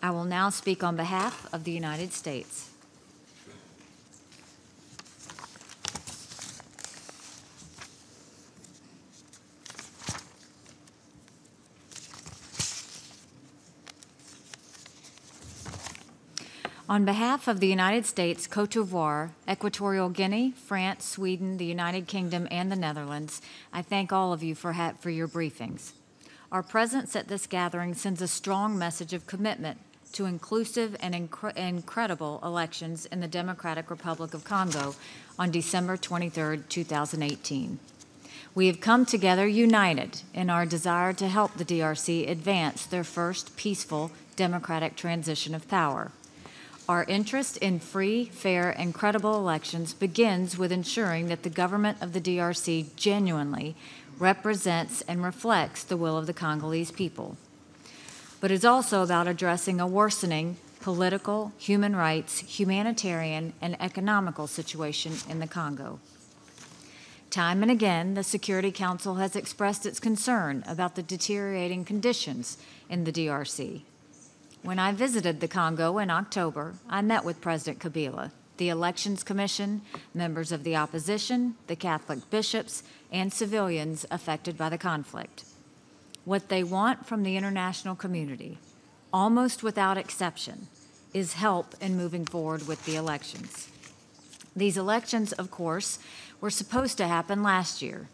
I will now speak on behalf of the United States. On behalf of the United States, Côte d'Ivoire, Equatorial Guinea, France, Sweden, the United Kingdom, and the Netherlands, I thank all of you for your briefings. Our presence at this gathering sends a strong message of commitment to inclusive and incredible elections in the Democratic Republic of Congo on December 23, 2018. We have come together united in our desire to help the DRC advance their first peaceful democratic transition of power. Our interest in free, fair, and credible elections begins with ensuring that the government of the DRC genuinely represents and reflects the will of the Congolese people. But it's also about addressing a worsening political, human rights, humanitarian, and economical situation in the Congo. Time and again, the Security Council has expressed its concern about the deteriorating conditions in the DRC. When I visited the Congo in October, I met with President Kabila, the Elections Commission, members of the opposition, the Catholic bishops, and civilians affected by the conflict. What they want from the international community, almost without exception, is help in moving forward with the elections. These elections, of course, were supposed to happen last year.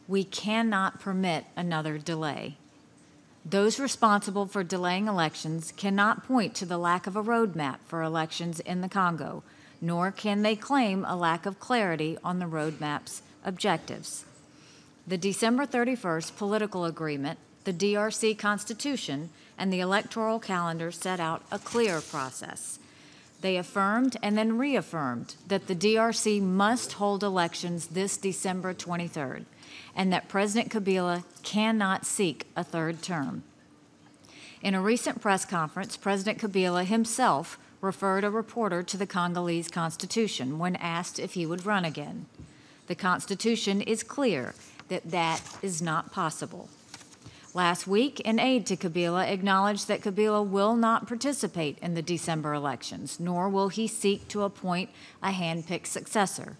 We cannot permit another delay. Those responsible for delaying elections cannot point to the lack of a roadmap for elections in the Congo, nor can they claim a lack of clarity on the roadmap's objectives. The December 31st political agreement, the DRC Constitution, and the electoral calendar set out a clear process. They affirmed and then reaffirmed that the DRC must hold elections this December 23rd, and that President Kabila cannot seek a third term. In a recent press conference, President Kabila himself referred a reporter to the Congolese Constitution when asked if he would run again. The Constitution is clear that that is not possible. Last week, an aide to Kabila acknowledged that Kabila will not participate in the December elections, nor will he seek to appoint a hand-picked successor.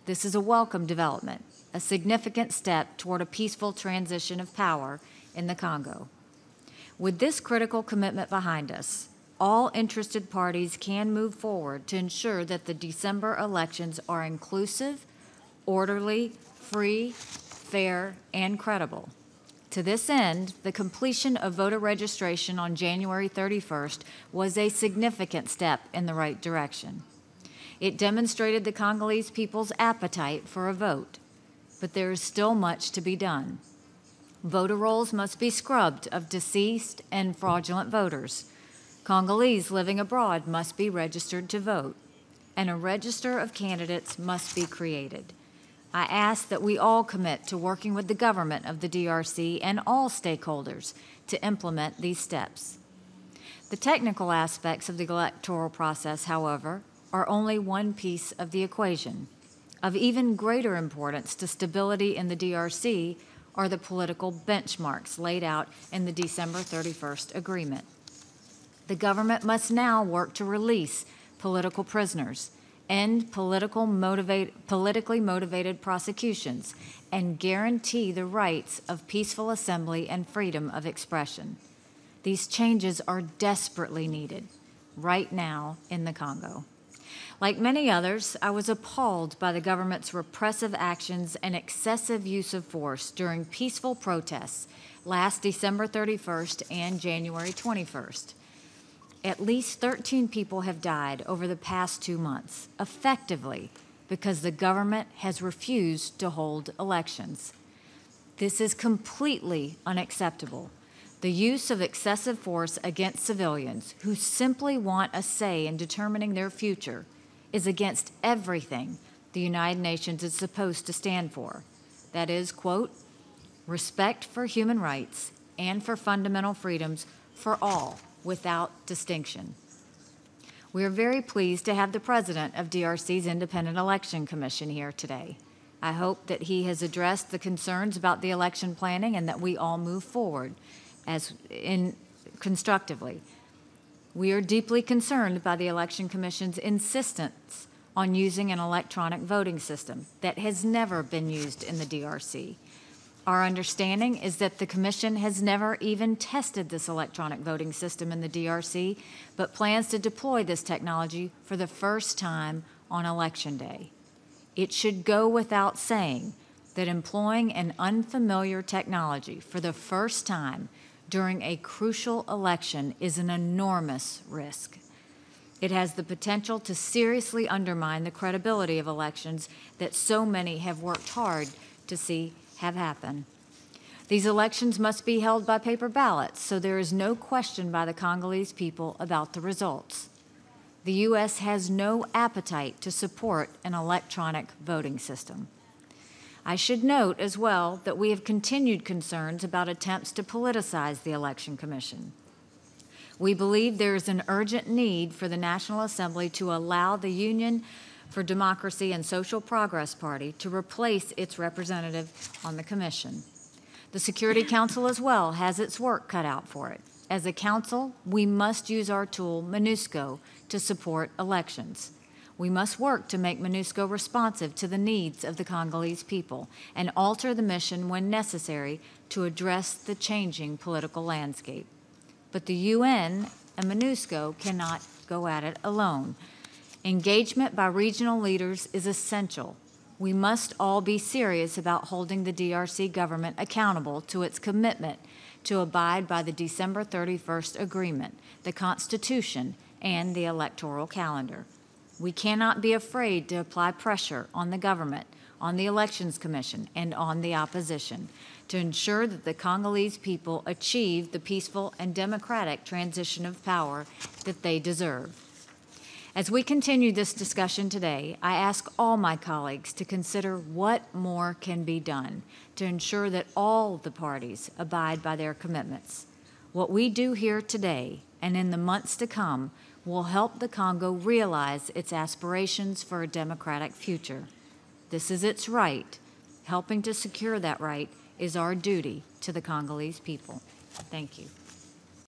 This is a welcome development, a significant step toward a peaceful transition of power in the Congo. With this critical commitment behind us, all interested parties can move forward to ensure that the December elections are inclusive, orderly, free, fair, and credible. To this end, the completion of voter registration on January 31st was a significant step in the right direction. It demonstrated the Congolese people's appetite for a vote, but there is still much to be done. Voter rolls must be scrubbed of deceased and fraudulent voters. Congolese living abroad must be registered to vote, and a register of candidates must be created. I ask that we all commit to working with the government of the DRC and all stakeholders to implement these steps. The technical aspects of the electoral process, however, are only one piece of the equation. Of even greater importance to stability in the DRC are the political benchmarks laid out in the December 31st agreement. The government must now work to release political prisoners, end politically motivated prosecutions, and guarantee the rights of peaceful assembly and freedom of expression. These changes are desperately needed right now in the Congo. Like many others, I was appalled by the government's repressive actions and excessive use of force during peaceful protests last December 31st and January 21st. At least 13 people have died over the past 2 months, effectively because the government has refused to hold elections. This is completely unacceptable. The use of excessive force against civilians who simply want a say in determining their future is against everything the United Nations is supposed to stand for. That is, quote, respect for human rights and for fundamental freedoms for all, without distinction. We are very pleased to have the president of DRC's Independent Election Commission here today. I hope that he has addressed the concerns about the election planning and that we all move forward constructively. We are deeply concerned by the Election Commission's insistence on using an electronic voting system that has never been used in the DRC. Our understanding is that the Commission has never even tested this electronic voting system in the DRC, but plans to deploy this technology for the first time on Election Day. It should go without saying that employing an unfamiliar technology for the first time during a crucial election is an enormous risk. It has the potential to seriously undermine the credibility of elections that so many have worked hard to see have happen. These elections must be held by paper ballots, so there is no question by the Congolese people about the results. The U.S. has no appetite to support an electronic voting system. I should note as well that we have continued concerns about attempts to politicize the Election Commission. We believe there is an urgent need for the National Assembly to allow the Union for Democracy and Social Progress Party to replace its representative on the Commission. The Security Council as well has its work cut out for it. As a council, we must use our tool, MONUSCO, to support elections. We must work to make MONUSCO responsive to the needs of the Congolese people and alter the mission when necessary to address the changing political landscape. But the UN and MONUSCO cannot go at it alone. Engagement by regional leaders is essential. We must all be serious about holding the DRC government accountable to its commitment to abide by the December 31st agreement, the Constitution, and the electoral calendar. We cannot be afraid to apply pressure on the government, on the Elections Commission, and on the opposition to ensure that the Congolese people achieve the peaceful and democratic transition of power that they deserve. As we continue this discussion today, I ask all my colleagues to consider what more can be done to ensure that all the parties abide by their commitments. What we do here today and in the months to come will help the Congo realize its aspirations for a democratic future. This is its right. Helping to secure that right is our duty to the Congolese people. Thank you.